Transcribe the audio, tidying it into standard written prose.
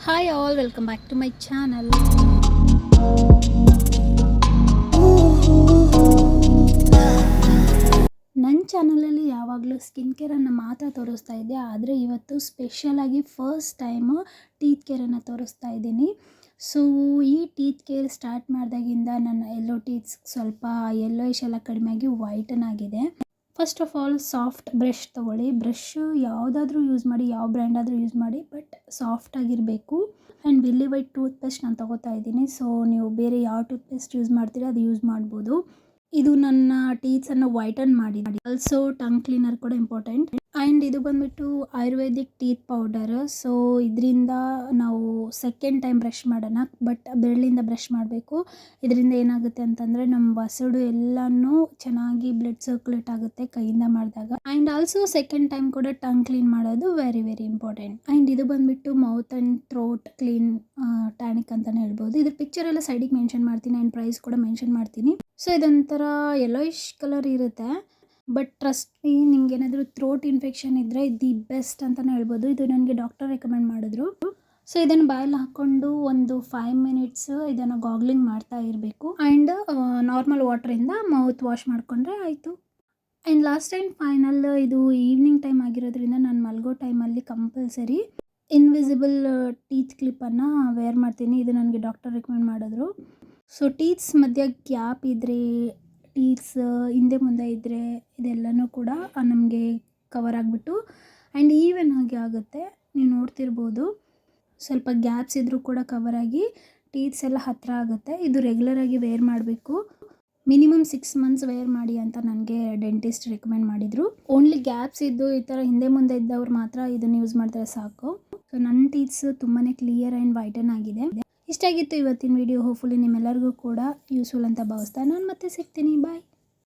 Hi all, welcome back to my channel. ನನ್ನ ಚಾನಲಲ್ಲಿ ಯಾವಾಗಲೂ ಸ್ಕಿನ್ ಕೇರನ್ನು ಮಾತ್ರ ತೋರಿಸ್ತಾ ಇದ್ದೆ, ಆದರೆ ಇವತ್ತು ಸ್ಪೆಷಲಾಗಿ ಫಸ್ಟ್ ಟೈಮು ಟೀತ್ ಕೇರನ್ನು ತೋರಿಸ್ತಾ ಇದ್ದೀನಿ. ಸೊ ಈ ಟೀತ್ ಕೇರ್ ಸ್ಟಾರ್ಟ್ ಮಾಡಿದಾಗಿಂದ ನನ್ನ ಎಲ್ಲೋ ಟೀತ್ಸ್ ಸ್ವಲ್ಪ ಯೆಲ್ಲೋಯಿಶ್ ಎಲ್ಲ ಕಡಿಮೆಯಾಗಿ ವೈಟನ್ ಆಗಿದೆ. First of all soft brush ತೊಗೊಳ್ಳಿ. ಬ್ರಷು ಯಾವುದಾದ್ರೂ ಯೂಸ್ ಮಾಡಿ, ಯಾವ ಬ್ರ್ಯಾಂಡ್ ಆದರೂ ಯೂಸ್ ಮಾಡಿ, ಬಟ್ ಸಾಫ್ಟಾಗಿರಬೇಕು. ಆ್ಯಂಡ್ ವಿಲ್ಲಿ ವೈಟ್ ಟೂತ್ ಪೇಸ್ಟ್ ನಾನು ತೊಗೋತಾ ಇದ್ದೀನಿ. ಸೊ ನೀವು ಬೇರೆ ಯಾವ ಟೂತ್ ಪೇಸ್ಟ್ ಯೂಸ್ ಮಾಡ್ತೀರಾ ಅದು ಯೂಸ್ ಮಾಡ್ಬೋದು. ಇದು ನನ್ನ ಟೀತ್ಸನ್ನು ವೈಟನ್ ಮಾಡಿ. ಆಲ್ಸೋ ಟಂಗ್ ಕ್ಲೀನರ್ ಕೂಡ ಇಂಪಾರ್ಟೆಂಟ್. ಆ್ಯಂಡ್ ಇದು ಬಂದುಬಿಟ್ಟು ಆಯುರ್ವೇದಿಕ್ ಟೀತ್ ಪೌಡರ್. ಸೊ ಇದರಿಂದ ನಾವು ಸೆಕೆಂಡ್ ಟೈಮ್ ಬ್ರಷ್ ಮಾಡೋಣ, ಬಟ್ ಬೆರಳಿಂದ ಬ್ರಷ್ ಮಾಡಬೇಕು. ಇದರಿಂದ ಏನಾಗುತ್ತೆ ಅಂತಂದರೆ ನಮ್ಮ ವಸಡು ಎಲ್ಲನೂ ಚೆನ್ನಾಗಿ ಬ್ಲಡ್ ಸರ್ಕ್ಯುಲೇಟ್ ಆಗುತ್ತೆ ಕೈಯಿಂದ ಮಾಡಿದಾಗ. ಆ್ಯಂಡ್ ಆಲ್ಸೋ ಸೆಕೆಂಡ್ ಟೈಮ್ ಕೂಡ ಟಂಗ್ ಕ್ಲೀನ್ ಮಾಡೋದು ವೆರಿ ಇಂಪಾರ್ಟೆಂಟ್. ಆ್ಯಂಡ್ ಇದು ಬಂದುಬಿಟ್ಟು mouth and throat clean tonic ಅಂತಲೇ ಹೇಳ್ಬೋದು. ಇದ್ರ ಪಿಕ್ಚರ್ ಎಲ್ಲ ಸೈಡಿಗೆ ಮೆನ್ಷನ್ ಮಾಡ್ತೀನಿ ಆ್ಯಂಡ್ ಪ್ರೈಸ್ ಕೂಡ ಮೆನ್ಷನ್ ಮಾಡ್ತೀನಿ. ಸೊ ಇದೊಂಥರ ಯೆಲ್ಲೋಯಿಶ್ ಕಲರ್ ಇರುತ್ತೆ, ಬಟ್ ಟ್ರಸ್ಟ್ ಮೀ, ನಿಮ್ಗೆ ಏನಾದರೂ ಥ್ರೋಟ್ ಇನ್ಫೆಕ್ಷನ್ ಇದ್ದರೆ ದಿ ಬೆಸ್ಟ್ ಅಂತಲೇ ಹೇಳ್ಬೋದು. ಇದು ನನಗೆ ಡಾಕ್ಟರ್ ರೆಕಮೆಂಡ್ ಮಾಡಿದ್ರು. ಸೊ ಇದನ್ನು ಬಾಯಲ್ಲಿ ಹಾಕ್ಕೊಂಡು ಒಂದು 5 ಮಿನಿಟ್ಸ್ ಇದನ್ನು ಗಾಗ್ಲಿಂಗ್ ಮಾಡ್ತಾ ಇರಬೇಕು. ಆ್ಯಂಡ್ ನಾರ್ಮಲ್ ವಾಟ್ರಿಂದ ಮೌತ್ ವಾಶ್ ಮಾಡಿಕೊಂಡ್ರೆ ಆಯಿತು. ಆ್ಯಂಡ್ ಲಾಸ್ಟ್ ಆ್ಯಂಡ್ ಫೈನಲ್, ಇದು ಈವ್ನಿಂಗ್ ಟೈಮ್ ಆಗಿರೋದ್ರಿಂದ ನಾನು ಮಲ್ಗೋ ಟೈಮಲ್ಲಿ ಕಂಪಲ್ಸರಿ ಇನ್ವಿಸಿಬಲ್ ಟೀತ್ ಕ್ಲಿಪ್ಪನ್ನು ವೇರ್ ಮಾಡ್ತೀನಿ. ಇದು ನನಗೆ ಡಾಕ್ಟರ್ ರೆಕಮೆಂಡ್ ಮಾಡಿದ್ರು. ಸೊ ಟೀತ್ಸ್ ಮಧ್ಯೆ ಗ್ಯಾಪ್ ಇದ್ದರೆ, ಟೀತ್ಸ್ ಹಿಂದೆ ಮುಂದೆ ಇದ್ದರೆ ಇದೆಲ್ಲನೂ ಕೂಡ ನಮಗೆ ಕವರ್ ಆಗಿಬಿಟ್ಟು ಆ್ಯಂಡ್ ಈವನ್ ಆಗಿ ಆಗುತ್ತೆ. ನೀವು ನೋಡ್ತಿರ್ಬೋದು, ಸ್ವಲ್ಪ ಗ್ಯಾಪ್ಸ್ ಇದ್ದರೂ ಕೂಡ ಕವರ್ ಆಗಿ ಟೀತ್ಸ್ ಎಲ್ಲ ಹತ್ತಿರ ಆಗುತ್ತೆ. ಇದು ರೆಗ್ಯುಲರಾಗಿ ವೇರ್ ಮಾಡಬೇಕು. ಮಿನಿಮಮ್ 6 ಮಂತ್ಸ್ ವೇರ್ ಮಾಡಿ ಅಂತ ನನಗೆ ಡೆಂಟಿಸ್ಟ್ ರೆಕಮೆಂಡ್ ಮಾಡಿದರು. ಓನ್ಲಿ ಗ್ಯಾಪ್ಸ್ ಇದ್ದು ಈ ಥರ ಹಿಂದೆ ಮುಂದೆ ಇದ್ದವ್ರು ಮಾತ್ರ ಇದನ್ನು ಯೂಸ್ ಮಾಡಿದ್ರೆ ಸಾಕು. ಸೊ ನನ್ನ ಟೀತ್ಸ್ ತುಂಬಾ ಕ್ಲಿಯರ್ ಆ್ಯಂಡ್ ವೈಟನ್ ಆಗಿದೆ. ಇಷ್ಟಾಗಿತ್ತು ಇವತ್ತಿನ ವಿಡಿಯೋ. ಹೋಪ್ಫುಲಿ ನಿಮ್ಮೆಲ್ಲರಿಗೂ ಕೂಡ ಯೂಸ್ಫುಲ್ ಅಂತ ಭಾವಿಸ್ತಾ ನಾನು ಮತ್ತೆ ಸಿಗ್ತೀನಿ. ಬಾಯ್.